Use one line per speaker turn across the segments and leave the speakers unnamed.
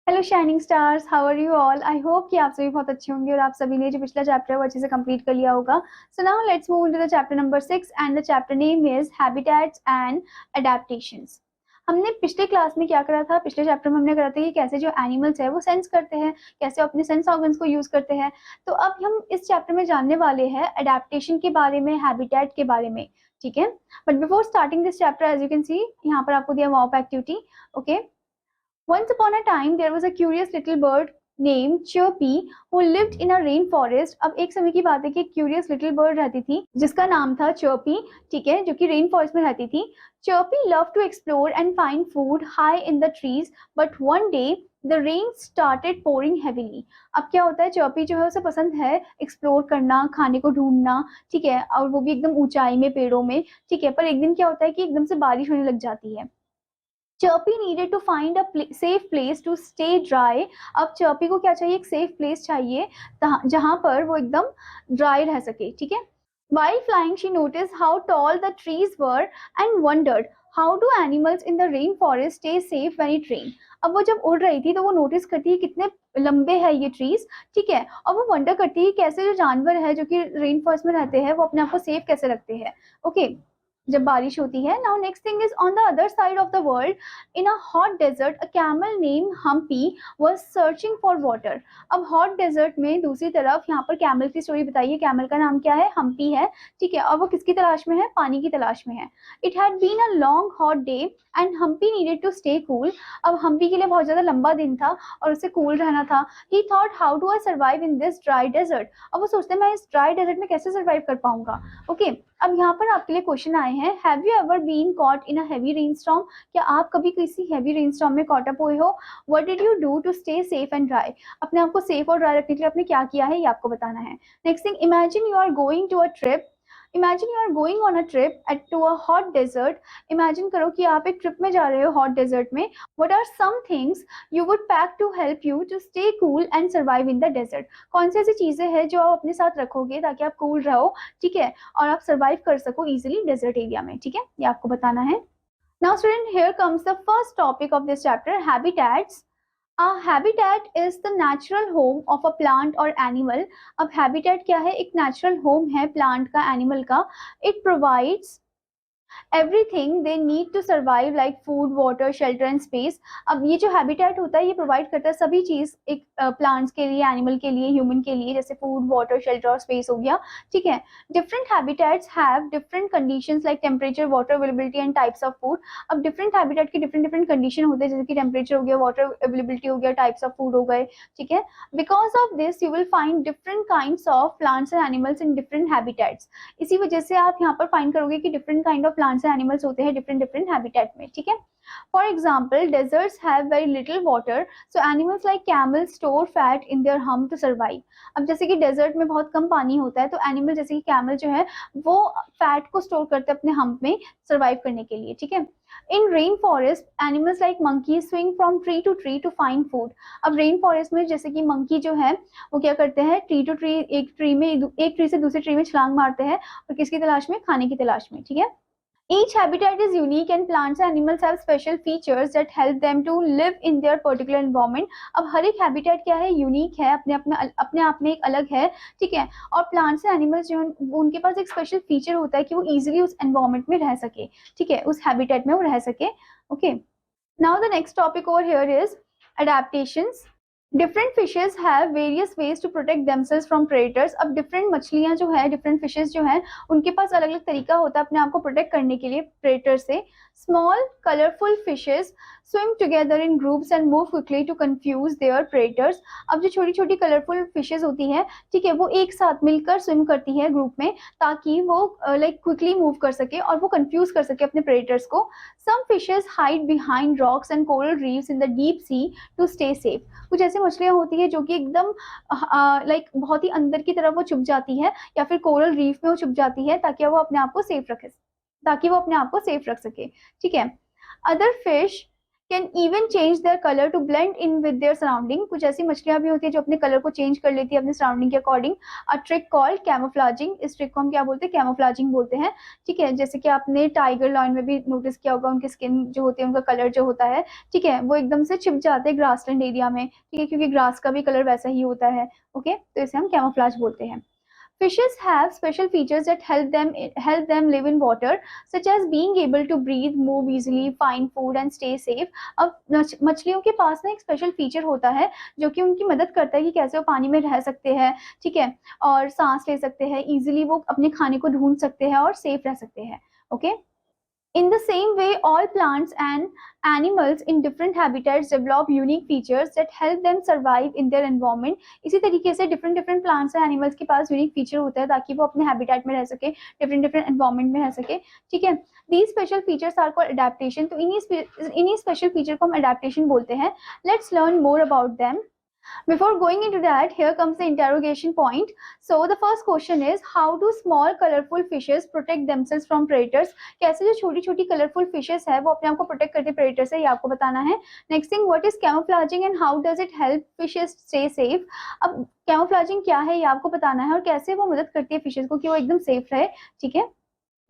Hello shining stars, how are you all. I hope कि आप सभी बहुत अच्छे होंगे और आप सभी ने जो पिछला चैप्टर है वो अच्छे से कंप्लीट कर लिया होगा। So now let's move into the chapter number 6 and the chapter name is habitats and adaptations. हमने पिछले क्लास में क्या करा था, पिछले चैप्टर में हमने करा था कि कैसे जो एनिमल्स है वो सेंस करते हैं, कैसे अपने सेंस ऑर्गन्स को यूज करते हैं। तो अब हम इस चैप्टर में जानने वाले हैं अडेप्टेशन के बारे में, हैबिटेट के बारे में। ठीक है, but before starting this chapter as you can see यहाँ पर आपको दिया वॉप activity. Okay, once upon a time, there was a curious little bird named Chirpy who lived in a rainforest। अब एक समय की बात है कि क्यूरियस लिटिल बर्ड रहती थी जिसका नाम था चर्पी, ठीक है, जो कि रेन फॉरेस्ट में रहती थी। Chirpy love to explore and find food high in the trees, but one day the rain started pouring heavily. अब क्या होता है, चर्पी जो है उसे पसंद है एक्सप्लोर करना, खाने को ढूंढना, ठीक है, और वो भी एकदम ऊंचाई में पेड़ों में। ठीक है, पर एक दिन क्या होता है कि एकदम से बारिश होने लग जाती है। Chirpy needed to find a safe place to stay dry. अब चर्पी को क्या चाहिए, एक सेफ प्लेस चाहिए जहां पर वो एकदम ड्राई रह सके। ठीक है, while flying she noticed how tall the trees were and wondered how do animals in the rainforest stay safe when it rain। अब वो जब उड़ रही थी तो वो नोटिस करती है कितने लंबे हैं ये ट्रीज, ठीक है, और वो वंडर करती है कैसे जो जानवर है जो कि रेन फॉरेस्ट में रहते हैं वो अपने आप को सेफ कैसे रखते हैं। ओके, जब बारिश होती है। Now next thing is on the other side of the world in a hot desert a camel name Humpy was searching for water. अब हॉट डेजर्ट में दूसरी तरफ यहाँ पर कैमल की स्टोरी बताइए। कैमल का नाम क्या है, हम्पी है, ठीक है, और वो किसकी तलाश में है, पानी की तलाश में है। It had been a long hot day and Humpy needed to stay cool. अब हम्पी के लिए बहुत ज्यादा लंबा दिन था और उसे कूल रहना था। He thought how do I survive in this dry desert. अब वो सोचते हैं मैं इस ड्राई डेजर्ट में कैसे सर्वाइव कर पाऊंगा। ओके, अब यहाँ पर आपके लिए क्वेश्चन आए हैं, have you ever been caught in a heavy rainstorm. क्या आप कभी किसी हेवी रेनस्टॉर्म में कॉट अप हुए हो। What did you do to stay safe and dry. अपने आप को सेफ और ड्राई रखने के लिए आपने क्या किया है ये आपको बताना है। Next thing, imagine you are going to a trip. Imagine you are going on a trip at to a hot desert. Imagine करो कि आप एक ट्रिप में जा रहे हो हॉट डेजर्ट में। What are some things you would pack to help you to stay cool and survive in the desert. कौन सी ऐसी चीजें हैं जो आप अपने साथ रखोगे ताकि आप कूल रहो, ठीक है, और आप सर्वाइव कर सको इजिली डेजर्ट एरिया में। ठीक है, ये आपको बताना है। Now student, here comes the first topic of this chapter, habitats. A habitat is the natural home of a plant or animal। अब habitat क्या है, एक natural home है plant का, animal का। It provides everything they need to survive like food, water, shelter and space. अब ये जो हैबिटेट होता है ये प्रोवाइड करता है सभी चीज, एक प्लांट्स के लिए, एनिमल के लिए, ह्यूमन के लिए, जैसे फूड, वाटर, शेल्टर और स्पेस हो गया। ठीक है, different habitats have different conditions like temperature, water availability and types of food. अब डिफरेंट हैबिटेट के डिफरेंट डिफरेंट कंडीशन होते हैं, जैसे कि टेम्परेचर हो गया, वाटर अवेलेबिलिटी हो गया, टाइप्स ऑफ फूड हो गए। ठीक है, because of this you will find different kinds of plants and animals in different habitats. इसी वजह से आप यहाँ पर फाइंड करोगे कि different kind of plants and animals होते हैं डिफरेंट डिफरेंट हैबिटेट में। ठीक है, for example deserts have very little water, so animals like camels store fat in their hump to survive. अब जैसे कि डेजर्ट में बहुत कम पानी होता है तो एनिमल जैसे कि कैमल जो है वो फैट को स्टोर करते हैं अपने हम्प में सर्वाइव करने के लिए। ठीक है, in rain forest animals like monkey swing from tree to find food. अब रेन फॉरेस्ट में जैसे कि मंकी जो है वो क्या करते हैं, ट्री टू ट्री, एक ट्री में, एक ट्री से दूसरे ट्री में छलांग मारते हैं और किसकी तलाश में, खाने की तलाश में। ठीक है, each habitat is unique and plants and animals have special features that help them to live in their particular environment। अब हर एक हैबिटेट क्या है, यूनिक है, अपने आप में एक अलग है। ठीक है, और प्लांट्स एंड एनिमल्स जो हैं उनके पास एक स्पेशल फीचर होता है कि वो इजिली उस एनवायरमेंट में रह सके, ठीक है, उस हैबिटेट में वो रह सके। Okay, now the next topic over here is adaptations। Different fishes have various ways to protect themselves from predators. अब डिफरेंट मछलियां जो है, डिफरेंट फिशेज जो है, उनके पास अलग अलग तरीका होता है अपने आप को प्रोटेक्ट करने के लिए प्रेडेटर से। Small colourful fishes swim together in groups and move quickly to confuse their predators. अब जो छोटी छोटी कलरफुल फिशेज होती है, ठीक है, वो एक साथ मिलकर स्विम करती है ग्रुप में ताकि वो लाइक क्विकली मूव कर सके और वो कंफ्यूज कर सके अपने प्रेडेटर्स को। Some fishes hide behind rocks and coral reefs in the deep sea to stay safe. कुछ ऐसी मछलियां होती है जो कि एकदम लाइक बहुत ही अंदर की तरफ वो छुप जाती है या फिर कोरल रीफ में वो छुप जाती है ताकि वो अपने आप को सेफ रखे, ताकि वो अपने आप को सेफ रख सके। ठीक है, other fish can even change their colour to blend in with their surrounding. कुछ ऐसी मछलियां भी होती है जो अपने कलर को चेंज कर लेती है अपने सराउंडिंग के अकॉर्डिंग। अ ट्रिक कॉल्ड कैमोफ्लाजिंग, इस ट्रिक को हम क्या बोलते हैं, कैमोफ्लाजिंग बोलते हैं। ठीक है, जैसे कि आपने टाइगर लॉयन में भी नोटिस किया होगा, उनकी स्किन जो होती है, उनका कलर जो होता है, ठीक है, वो एकदम से छिप जाते हैं ग्रासलैंड एरिया में, ठीक है, क्योंकि ग्रास का भी कलर वैसा ही होता है। ओके, तो इसे हम कैमोफ्लाज बोलते हैं। Fishes have special features that help them live in water, such as being able to breathe, move easily, find food and stay safe. अब मछलियों के पास ना एक स्पेशल फीचर होता है जो कि उनकी मदद करता है कि कैसे वो पानी में रह सकते हैं, ठीक है, और सांस ले सकते हैं, इजीली वो अपने खाने को ढूंढ सकते हैं और सेफ रह सकते हैं। Okay, in the same way, all plants and animals in different habitats develop unique features that help them survive in their environment. इसी तरीके से different plants and animals के पास unique feature होता है ताकि वो अपने habitat में रह सके, different environment में रह सके, ठीक है। These special features are called adaptation. तो इन्हीं special feature को हम adaptation बोलते हैं। Let's learn more about them. Before going into that, here comes the interrogation point. So the first question is, how do small colorful fishes protect themselves from predators? कैसे जो छोटी छोटी colorful fishes है वो अपने आप को protect करते हैं predator से, ये आपको बताना है। Next thing, what is camouflaging and how does it help fishes stay safe? अब camouflaging क्या है ये आपको बताना है और कैसे वो मदद करती है fishes को कि वो एकदम safe रहे, ठीक है।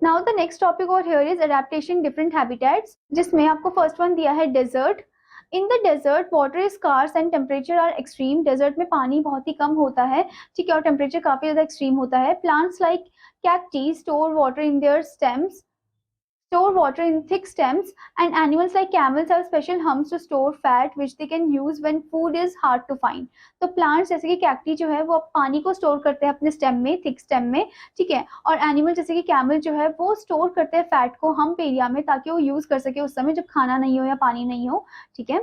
Now the next topic over here is adaptation different habitats, जिसमें आपको first one दिया है desert. In the desert water is scarce and temperature are extreme. Desert में पानी बहुत ही कम होता है, ठीक है, और टेम्परेचर काफी ज्यादा एक्सट्रीम होता है। Plants like cacti store water in their stems, store water in thick stems, and animals like camels have special humps to store fat which they can use when food is hard to find. तो plants जैसे कि cacti जो है वो पानी को store करते हैं अपने स्टेम में, थिक स्टेम में, ठीक है, और एनिमल जैसे कि कैमल जो है वो स्टोर करते हैं फैट को हम्प एरिया में ताकि वो यूज कर सके उस समय जब खाना नहीं हो या पानी नहीं हो, ठीक है।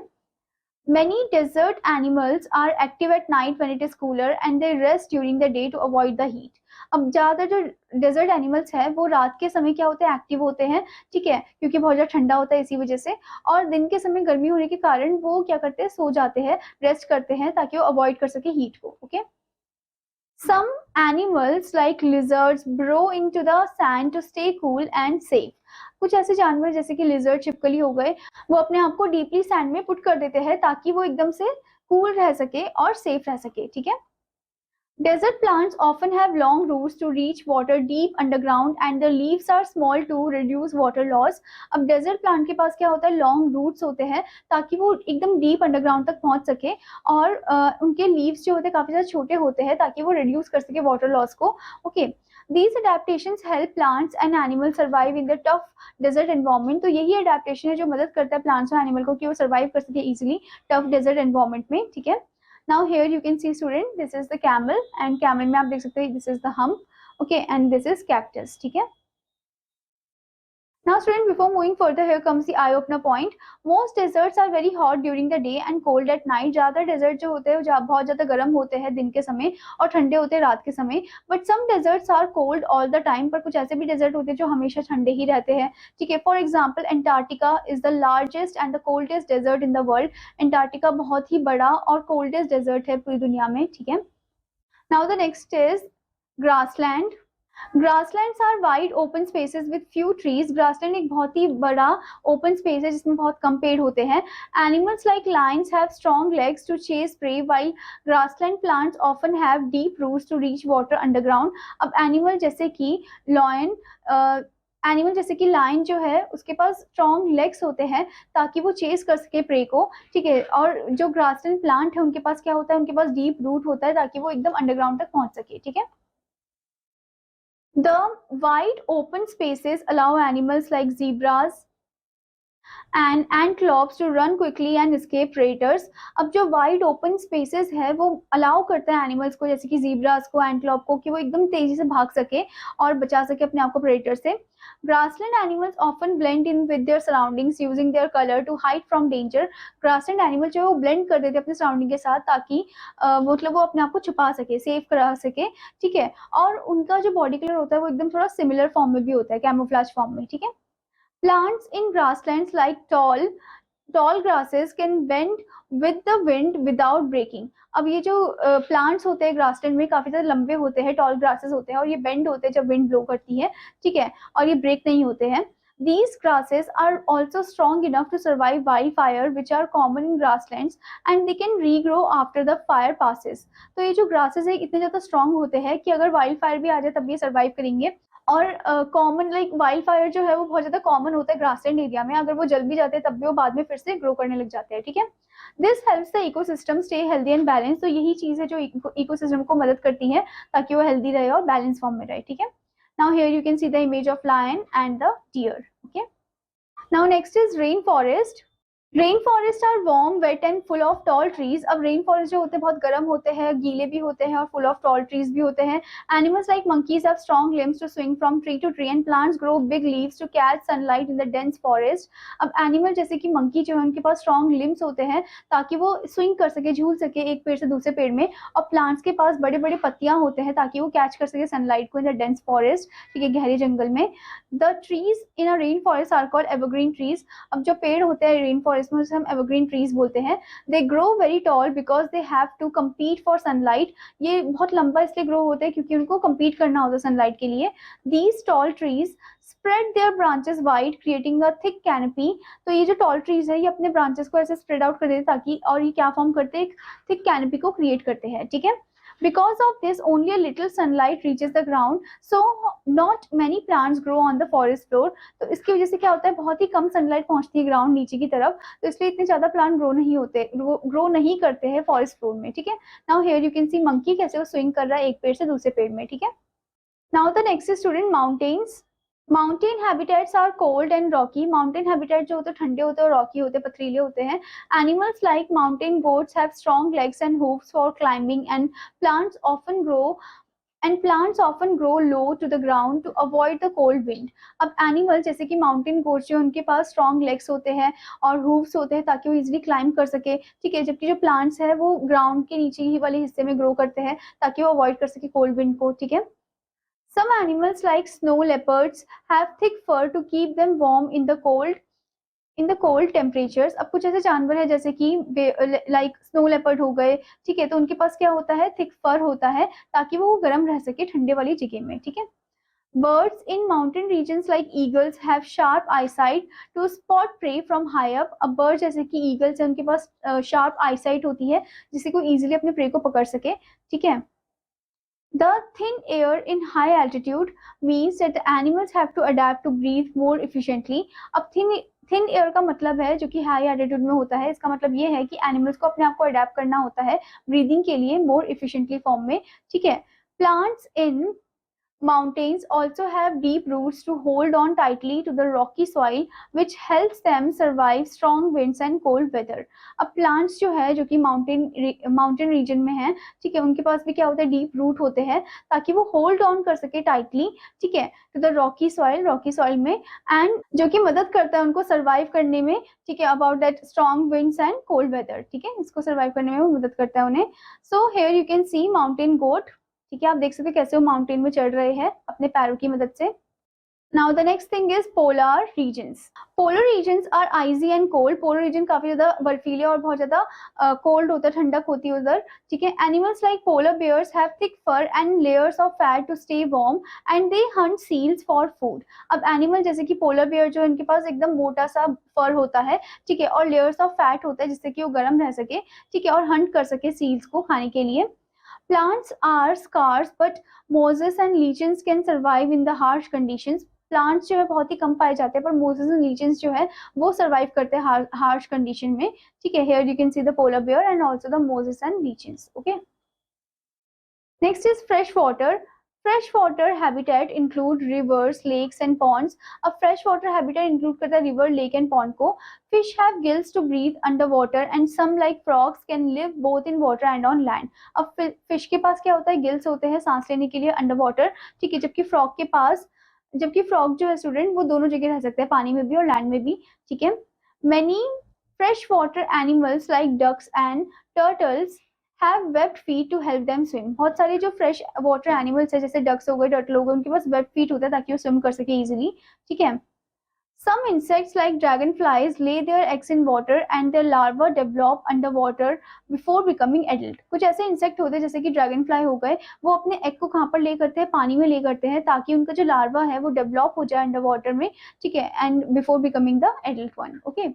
Many desert animals are active at night when it is cooler and they rest during the day to avoid the heat. अब ज्यादातर जो डेजर्ट एनिमल्स है वो रात के समय क्या होते हैं, एक्टिव होते हैं, ठीक है, क्योंकि बहुत ज्यादा ठंडा होता है इसी वजह से, और दिन के समय गर्मी होने के कारण वो क्या करते हैं, सो जाते हैं, रेस्ट करते हैं ताकि वो अवॉइड कर सके हीट को। Okay, some animals like lizards burrow into the sand to stay cool and safe. कुछ ऐसे जानवर जैसे कि लिजर्ड, छिपकली हो गए, वो अपने आप को डीपली सैंड में पुट कर देते हैं ताकि वो एकदम से कूल रह सके और सेफ रह सके, ठीक है। Desert plants often have long roots to reach water deep underground and the leaves are small to reduce water loss. अब desert plant के पास क्या होता है, long roots होते हैं ताकि वो एकदम deep underground तक पहुंच सके, और उनके leaves जो होते हैं काफी ज्यादा छोटे होते हैं ताकि वो reduce कर सके water loss को। Okay, these adaptations help plants and animals survive in the tough desert environment. तो यही adaptation है जो मदद करता है plants और animal को कि वो survive कर सके easily tough desert environment में, ठीक है। Now here you can see student, this is the camel and camel में आप देख सकते हैं this is the hump, okay, and this is cactus, ठीक है। Now student, before moving further, here comes the eye opener point. Most deserts are very hot during the day and cold at night. ज्यादा desert जो होते हैं बहुत ज्यादा गर्म होते हैं दिन के समय और ठंडे होते हैं रात के समय। But some deserts are cold all the time. पर कुछ ऐसे भी डेजर्ट होते हैं जो हमेशा ठंडे ही रहते हैं, ठीक है। For example, Antarctica is the largest and the coldest desert in the world. Antarctica बहुत ही बड़ा और coldest desert है पूरी दुनिया में, ठीक है। Now the next is grassland. Grasslands are wide open spaces with few trees. Grassland एक बहुत ही बड़ा open space है जिसमें बहुत कम पेड़ होते हैं। Animals like lions have strong legs to chase prey, while grassland plants often have deep roots to reach water underground. अब animal जैसे कि लायन जो है उसके पास स्ट्रॉन्ग लेग्स होते हैं ताकि वो चेस कर सके प्रे को, ठीक है, और जो ग्रासलैंड प्लांट है उनके पास क्या होता है, उनके पास डीप रूट होता है ताकि वो एकदम अंडरग्राउंड तक पहुंच सके, ठीक है। The wide open spaces allow animals like zebras and antelopes to run quickly and escape predators. अब जो wide open spaces है वो allow करता है animals को, जैसे कि zebras को, antelope को, कि वो एकदम तेजी से भाग सके और बचा सके अपने आप को predator से। Grassland animals often blend in with their surroundings using their color to hide from danger. Grassland animal जो है वो blend कर देते हैं अपने surrounding के साथ ताकि मतलब वो अपने आप को छुपा सके, सेफ करा सके, ठीक है, और उनका जो बॉडी कलर होता है वो एकदम थोड़ा सिमिलर फॉर्म में भी होता है, कैमोफ्लेज फॉर्म में, ठीक है। Plants in grasslands like tall grasses can bend with the wind without breaking. अब ये जो प्लांट्स होते हैं ग्रासलैंड में काफी ज्यादा लंबे होते हैं, टॉल ग्रासेस होते हैं और ये बेंड होते हैं जब विंड ब्लो करती है, ठीक है, और ये ब्रेक नहीं होते हैं। These grasses are also strong enough to survive wildfire, which are common in grasslands, and they can regrow after the fire passes. तो ये जो grasses है इतने ज़्यादा strong होते हैं कि अगर wildfire भी आ जाए तब ये survive करेंगे। और कॉमन लाइक वाइल्ड फायर जो है वो बहुत ज्यादा कॉमन होता है ग्रासलैंड एरिया में, अगर वो जल भी जाते हैं तब भी वो बाद में फिर से ग्रो करने लग जाते हैं, ठीक है। This helps the ecosystem stay healthy and balance. तो यही चीज है जो इकोसिस्टम को मदद करती है ताकि वो हेल्दी रहे और बैलेंस फॉर्म में रहे, ठीक है। Now here you can see the image of lion and the deer, okay. Now next is rain forest. Rain forest are warm, wet and full of tall trees. अब rain forest जो होते हैं बहुत गर्म होते हैं, गीले भी होते हैं और फुल ऑफ टॉल ट्रीज भी होते हैं। Animals like monkeys have strong limbs to swing from tree to tree and plants grow big leaves to catch sunlight in the dense forest। अब एनिमल जैसे कि मंकी जो है उनके पास स्ट्रॉन्ग लिम्स होते हैं ताकि वो स्विंग कर सके, झूल सके एक पेड़ से दूसरे पेड़ में, और प्लांट्स के पास बड़े बड़े पत्तियां होते हैं ताकि वो कैच कर सके सनलाइट को इन द डेंस फॉरेस्ट, ठीक है, गहरे जंगल में। The trees in a rain forest are called evergreen trees. अब जो पेड़ होते हैं रेन फॉरेस्ट में उसे हम एवरग्रीन ट्रीज बोलते हैं। They grow very tall because they have to compete for sunlight. ये बहुत लंबा इसलिए ग्रो होते हैं क्योंकि उनको कम्पीट करना होता है सनलाइट के लिए। These tall trees spread their branches wide creating a thick canopy। तो ये जो टॉल ट्रीज है ये अपने ब्रांचेस को ऐसे स्प्रेड आउट कर देते हैं ताकि, और ये क्या फॉर्म करते हैं, एक थिक कैनोपी को क्रिएट करते हैं, ठीक है। Because of this, only a little sunlight reaches the ground, so not many plants grow on the forest floor। तो इसकी वजह से क्या होता है, बहुत ही कम सनलाइट पहुंचती है ग्राउंड नीचे की तरफ, तो इसलिए इतने ज्यादा प्लांट ग्रो नहीं करते हैं फॉरेस्ट फ्लोर में, ठीक है। Now here you can C monkey कैसे वो स्विंग कर रहा है एक पेड़ से दूसरे पेड़ में, ठीक है। Now the next student mountains. Mountain habitats are cold and rocky. Mountain habitat जो होते हैं ठंडे होते हैं और रॉकी होते हैं, पथरीले होते हैं। Animals like mountain goats have strong legs and hooves for climbing and plants often grow low to the ground to avoid the cold wind. अब एनिमल जैसे कि माउंटेन गोट्स जो उनके पास स्ट्रॉन्ग लेग्स होते हैं और हूफ्स होते हैं ताकि वो इजिली क्लाइंब कर सके, ठीक है, जबकि जो प्लांट्स है वो ग्राउंड के नीचे ही वाले हिस्से में ग्रो करते हैं ताकि वो अवॉइड कर सके कोल्ड विंड को, ठीक है। Some animals like snow leopards have thick fur to keep them warm in the cold temperatures। अब कुछ ऐसे जानवर है जैसे कि लाइक स्नो लेपर्ड हो गए, ठीक है, तो उनके पास क्या होता है, थिक फर होता है ताकि वो गर्म रह सके ठंडे वाली जगह में, ठीक है। Birds in mountain regions like eagles have sharp eyesight to spot prey from high up। अब bird जैसे कि eagles है उनके पास sharp eyesight होती है जिससे कोई easily अपने prey को पकड़ सके, ठीक है। The thin air in high altitude means that the animals have to adapt to breathe more efficiently। अब थिन एयर का मतलब है जो कि हाई एल्टीट्यूड में होता है, इसका मतलब ये है कि एनिमल्स को अपने आप को अडेप्ट करना होता है ब्रीदिंग के लिए मोर इफिशिएंटली फॉर्म में, ठीक है। Plants in mountains also have deep roots to hold on tightly to the rocky soil which helps them survive strong winds and cold weather। अब plants जो है जो कि mountain region में है, ठीक है, उनके पास भी क्या होता है, deep root होते हैं ताकि वो hold on कर सके tightly, ठीक है, to the rocky soil में, and जो कि मदद करता है उनको survive करने में, ठीक है, about that strong winds and cold weather, ठीक है, इसको survive करने में वो मदद करता है उन्हें। So here you can see mountain goat, ठीक है, आप देख सकते हैं कैसे वो माउंटेन में चढ़ रहे हैं अपने पैरों की मदद से। Now the next thing is polar regions. Polar regions are icy and cold. Polar region काफी ज्यादा बर्फीले और बहुत ज्यादा कोल्ड होता है, ठंडक होती है उधर, ठीक है। Animals like polar bears have thick fur and layers of fat to stay warm and they hunt seals for food. अब एनिमल जैसे कि पोलर बेयर जो इनके पास एकदम मोटा सा फर होता है, ठीक है, और लेयर्स ऑफ फैट होता है जिससे कि वो गर्म रह सके, ठीक है, और हंट कर सके सील्स को खाने के लिए। Plants are scarce but mosses and lichens can survive in the harsh conditions। Plants जो है बहुत ही कम पाए जाते हैं पर मोसेस एंड लीचेंस जो है वो सर्वाइव करते हैं हार्श कंडीशन में, ठीक है। Here you can see the polar bear and also the mosses and lichens, okay. Next is fresh water. Fresh water habitat include rivers, lakes and ponds. अब fresh water habitat include करता है river, lake and pond को। Fish have gills to breathe under water and some like frogs can live both in water and on land. अब fish के पास क्या होता है, गिल्स होते हैं सांस लेने के लिए अंडर वाटर, ठीक है, जबकि फ्रॉग जो है स्टूडेंट वो दोनों जगह रह सकते हैं, पानी में भी और लैंड में भी, ठीक है। Many fresh water animals like ducks and turtles have webbed feet to help them swim. बहुत सारे जो फ्रेश वाटर एनिमल्स है जैसे डक्स हो गए, टर्टल हो गए, उनके पास वेब्ड फीट होता है ताकि वो स्विम कर सके इजीली, ठीक है। Some insects like dragonflies lay their eggs in water and their larvae develop underwater before becoming adult. कुछ ऐसे इंसेक्ट होते हैं जैसे कि ड्रैगन हो गए, वो अपने एग को कहाँ पर ले करते हैं, पानी में ले करते हैं ताकि उनका जो लार्वा है वो डेवलप हो जाए अंडर वाटर में, ठीक है, and before becoming the adult one. Okay,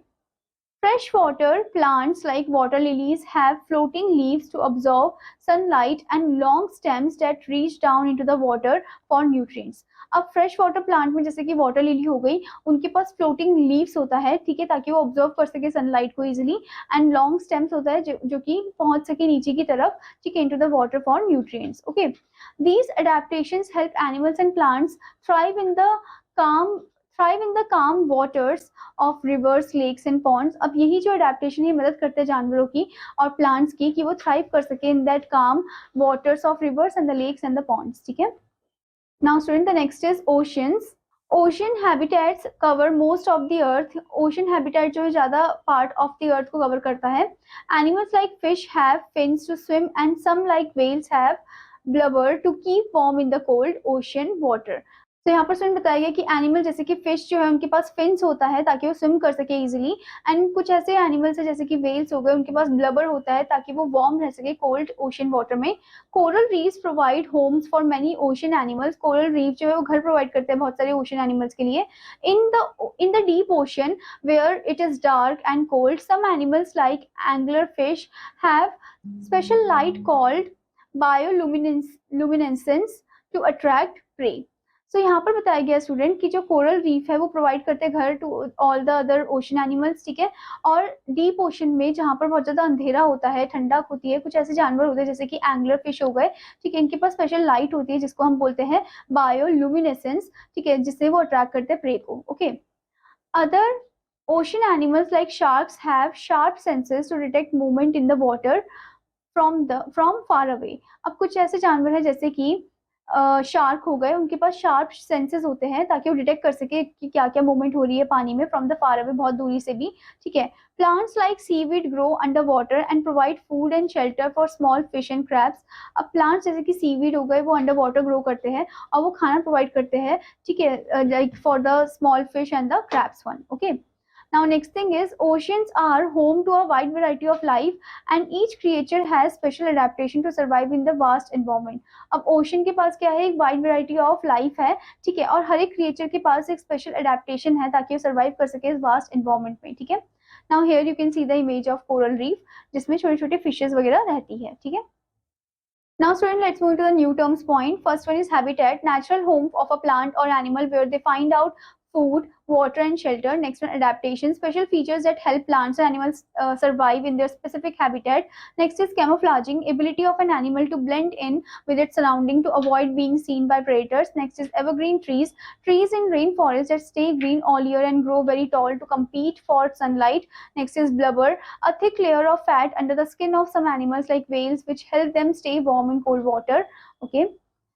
freshwater plants like water lilies have floating leaves to absorb sunlight and long stems that reach down into the water for nutrients. अब fresh water plant में जैसे कि water lily हो गई, उनके पास floating leaves होता है, ठीक है, ताकि वो ऑब्जर्व कर सके सनलाइट को इजिली, एंड लॉन्ग स्टेम्स होता है जो कि पहुंच सके नीचे की तरफ, ठीक है, into the water for nutrients. Okay, these adaptations help animals and plants thrive in the calm thrive in the calm waters of rivers, lakes and ponds. अब यही जो अडेप्टेशन है मदद करते हैं जानवरों की और प्लांट्स की कि वो थ्राइव कर सके in that calm waters of rivers and the lakes and the ponds, ठीक है। Now student, the next is oceans. Ocean habitats cover most of the earth. Ocean habitat जो है ज्यादा पार्ट ऑफ द अर्थ को cover करता है। Animals like fish have fins to swim and some like whales have blubber to keep warm in the cold ocean water. तो यहाँ पर student बताया गया कि एनिमल जैसे कि फिश जो है उनके पास फिन्स होता है ताकि वो स्विम कर सके इजीली, एंड कुछ ऐसे एनिमल्स है जैसे कि वेल्स हो गए, उनके पास ब्लबर होता है ताकि वो वार्म रह सके कोल्ड ओशन वाटर में। Coral reefs provide Holmes for many ocean animals. Coral reef जो है वो घर प्रोवाइड करते हैं बहुत सारे ओशन एनिमल्स के लिए। In the deep ocean where it is dark and cold, some animals like angler fish have special light called bioluminescence to attract prey. तो यहाँ पर बताया गया स्टूडेंट कि जो कोरल रीफ है वो प्रोवाइड करते हैं घर to all the other ocean animals, ठीक है। और डीप ओशन में जहाँ पर बहुत ज्यादा अंधेरा होता है, ठंडक होती है, कुछ ऐसे जानवर होते हैं जैसे कि एंगलर फिश हो गए, ठीक है, इनके पास स्पेशल लाइट होती है जिसको हम बोलते हैं बायोलुमिनेसेंस, ठीक है, जिससे वो अट्रैक्ट करते हैं प्रे को। Okay, other ocean animals like sharks have sharp senses to detect movement in the water from far away. अब कुछ ऐसे जानवर है जैसे कि शार्क हो गए, उनके पास शार्प सेंसेस होते हैं ताकि वो डिटेक्ट कर सके कि क्या क्या मूवमेंट हो रही है पानी में फ्रॉम द फार अवे, बहुत दूरी से भी, ठीक है। Plants like seaweed grow under water and provide food and shelter for small fish and crabs. अब प्लांट्स जैसे कि सीवीड हो गए वो अंडर वाटर ग्रो करते हैं और वो खाना प्रोवाइड करते हैं, ठीक है, like for the small fish and the crabs one. Okay, now next thing is oceans are home to a wide variety of life and each creature has special adaptation to survive in the vast environment. अब ocean के पास क्या है, एक wide variety of life है, ठीक है, और हर एक creature के पास एक special adaptation है ताकि वो survive कर सके इस vast environment में, ठीक है। Now here you can see the image of coral reef जिसमें छोटे छोटे fishes वगैरह रहती है, ठीक है। Now student, let's move to the new terms point. First one is habitat, natural home of a plant or animal where they find out food, water and shelter. Next one, adaptation, special features that help plants and animals survive in their specific habitat. Next is camouflaging, ability of an animal to blend in with its surrounding to avoid being seen by predators. Next is evergreen trees, trees in rainforest that stay green all year and grow very tall to compete for sunlight. Next is blubber, a thick layer of fat under the skin of some animals like whales which help them stay warm in cold water. Okay,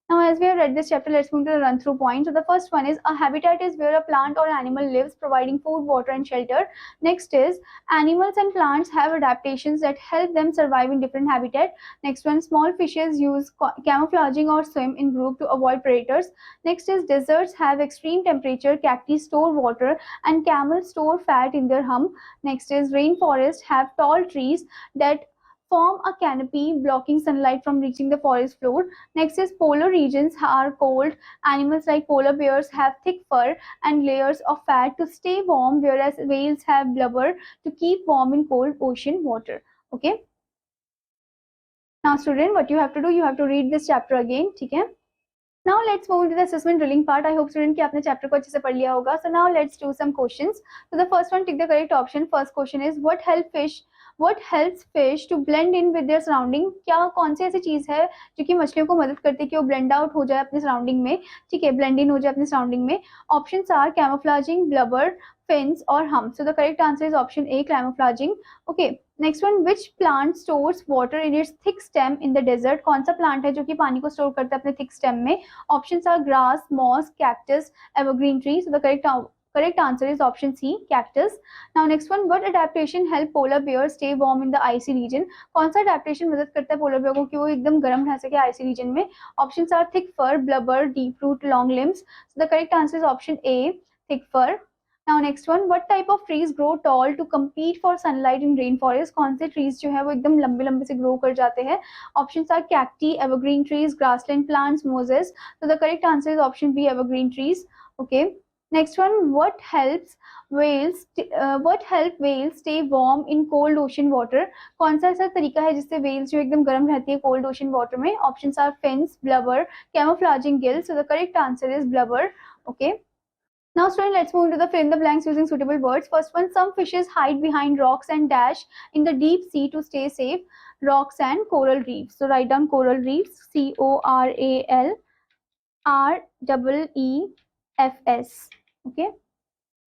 now as we have read this chapter, let's move to the run through points. So the first one is a habitat is where a plant or animal lives providing food, water and shelter. Next is animals and plants have adaptations that help them survive in different habitat. Next one, small fishes use camouflaging or swim in group to avoid predators. Next is deserts have extreme temperature, cacti store water and camels store fat in their hump. Next is rainforests have tall trees that form a canopy blocking sunlight from reaching the forest floor. Next is polar regions are cold. Animals like polar bears have thick fur and layers of fat to stay warm, whereas whales have blubber to keep warm in cold ocean water. Okay. Now student, what you have to do, you have to read this chapter again, ठीक है। Now let's move into the assessment drilling part. I hope student कि आपने chapter को अच्छे से पढ़ लिया होगा. So now let's do some questions. So the first one, tick the correct option. First question is what helps fish to blend in with their surrounding? क्या कौन सी ऐसी चीज है जो कि मछलियों को मदद करती है कि वो blend out हो जाए अपने surrounding में, ठीक है, blend in हो जाए अपने surrounding में। Options are camouflaging, blubber, fins or hum. So the correct answer is option A, camouflaging. Okay, next one, which plant stores water in its thick stem in the desert? कौन सा plant है जो कि पानी को store करता है अपने thick stem में? Options are grass, moss, cactus, evergreen tree. So the correct answer is option C, cactus. Now next one, what adaptation help polar bears stay warm in the icy region? कौन सा adaptation मदद करता है polar bear को कि वो एकदम गर्म रह सके icy region में? Options are thick fur, blubber, deep root, long limbs. So the correct answer is option A, thick fur. Now next one, what type of trees grow tall to compete for sunlight in rain forest? कौन से trees जो है वो एकदम लंबे लंबे से grow कर जाते हैं? Option are cacti, evergreen trees, grassland plants, mosses. तो the correct answer is option B, evergreen trees. Okay. Next one, what help whales stay warm in cold ocean water? कौन सा ऐसा तरीका है जिससे whales जो एकदम गर्म रहती है cold ocean water में? Options are fins, blubber, camouflaging gills. So the correct answer is blubber. Okay. Now student, let's move into the fill in the blanks using suitable words. First one, some fishes hide behind rocks and dash in the deep sea to stay safe. Rocks and coral reefs. So write down coral reefs. CORALREEFS. Okay.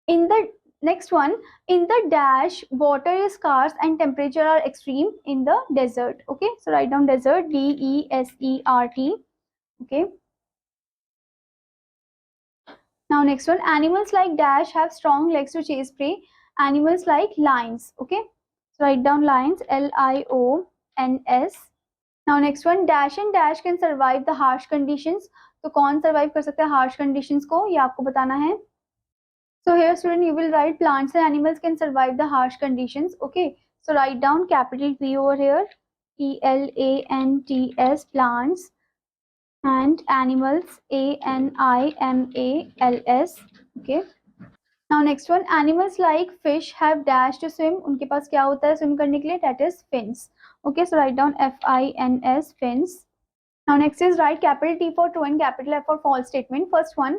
In the next one, in the dash, water is scarce and temperature are extreme in the desert. Okay, so write down desert, DESERT. Okay. Now next one, animals like dash have strong legs to chase prey. Animals like lions. Okay, so write down lions, LIONS. Now next one, dash and dash can survive the harsh conditions. तो कौन survive कर सकता है harsh conditions को, ये आपको बताना है. So here student, you will write plants and animals can survive the harsh conditions. Okay, so write down capital P over here, PLANTS, plants, and animals, ANIMALS. Okay. Now next one, animals like fish have dash to swim. उनके पास क्या होता है swim करने के लिए? That is fins. Okay, so write down FINS, fins. Now next is write capital T for true and capital F for false statement. First one,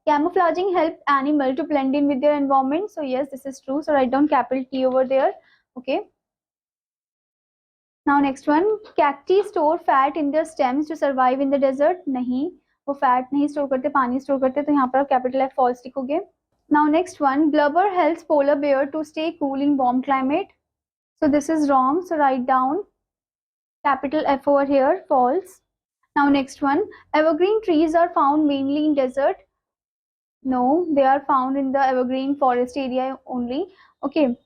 camouflaging help animal to blend in with their environment. So yes, this is true. So write down capital T over there. Okay. Now next one, cacti store fat in their stems to survive in the desert. नहीं, वो fat नहीं store करते, पानी store करते, तो यहाँ पर आप capital F false लिखोगे. Now next one, blubber helps polar bear to stay cool in warm climate. So this is wrong. So write down capital F over here, false. Now next one, evergreen trees are found mainly in desert. No, they are found in the evergreen forest area only. Okay,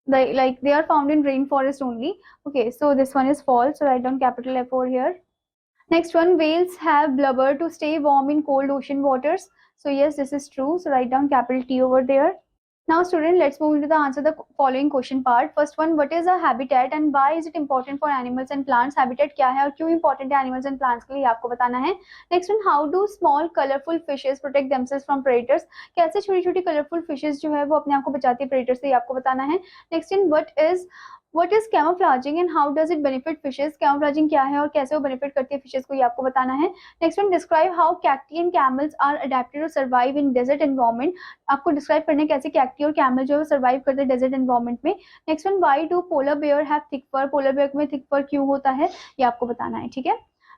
they are found in rainforest only. Okay, so this one is false. So write down capital F over here. Next one, whales have blubber to stay warm in cold ocean waters. So yes, this is true. So write down capital T over there. Now student, let's move into the answer the following question part. First one, what is a habitat and why is it important for animals and plants? Habitat क्या है और क्यों important है animals and plants के लिए, आपको बताना है. Next one, how do small colorful fishes protect themselves from predators? कैसे छोटी छोटी colorful fishes जो है वो अपने आप को बचाती है predators से, ये आपको बताना है. Next in, what is camouflaging and how does it benefit fishes? Camouflaging क्या है और कैसे वो benefit करती है fishes को, ये आपको बताना है. Next one, describe how cacti and camels are adapted to survive in desert environment. आपको describe करना है कैसे cacti और camel जो है survive करते हैं desert environment में. Next one, why do polar bear have thick fur? polar bear में thick fur क्यों होता है, ये आपको बताना है. ठीक है.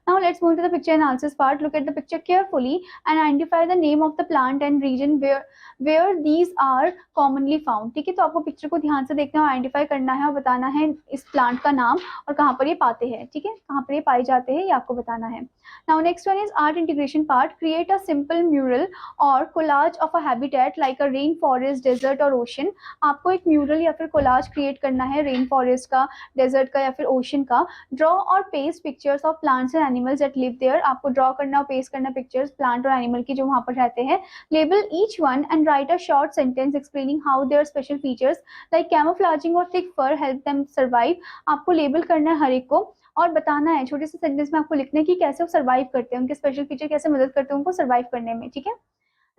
Now let's move to the picture analysis part. Look at the picture carefully and identify the name of the plant and region where these are commonly found. ठीक है, तो आपको पिक्चर को ध्यान से देखना और आइडेंटिफाई करना है और बताना है इस प्लांट का नाम और कहाँ पर ये पाते हैं. ठीक है, कहाँ पर ये पाए जाते हैं, ये आपको बताना है. Now next one is art integration part. Create a simple mural or collage of a habitat like a rainforest, desert और ocean. आपको एक mural या फिर collage create करना है rainforest का, desert का या फिर ocean का. Draw or paste pictures of plants and animals that live there. आपको draw करना और paste करना pictures plant और animal की जो वहाँ पर रहते हैं. Label each one and write a short sentence explaining how their special features like camouflaging or thick fur help them survive. आपको label करना है हर एक को और बताना है छोटे से सेंटेंस में, आपको लिखने की कैसे वो सर्वाइव करते हैं, उनके स्पेशल फीचर कैसे मदद करते हैं उनको सर्वाइव करने में. ठीक है.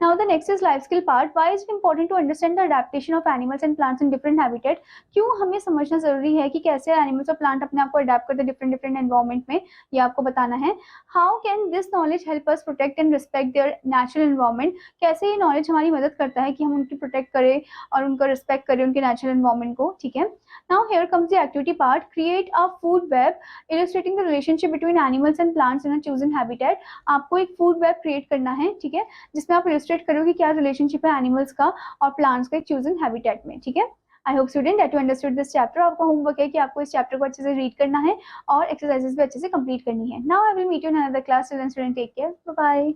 Now the next is life skill part. Why is it important to understand the adaptation of animals and plants in different habitat? क्यों हमें समझना जरूरी है कि कैसे एनिमल्स और प्लांट अपने आप को अडेप्ट करते हैं डिफरेंट एनवायरनमेंट में, ये आपको बताना है. How can this knowledge help us protect and respect their natural environment? कैसे ये नॉलेज हमारी मदद करता है कि हम उनकी प्रोटेक्ट करें और उनको रिस्पेक्ट करें उनके नेचुरल एनवायरनमेंट को. ठीक है. Now here comes the activity part. Create a food web illustrating the relationship between animals and plants in a chosen habitat. आपको एक food web create करना है. ठीक है, जिसमें आप illustrate करो कि क्या रिलेशनशिप है एनिमल्स का और प्लांट्स का एक चूजन हैबिटेट में. ठीक है. I hope student that you understood this chapter. आपका होमवर्क है कि आपको इस चैप्टर को अच्छे से रीड करना है और एक्सरसाइजेस भी अच्छे से कंप्लीट करनी है. Now I will meet you in another class. Till then student take care. Bye bye.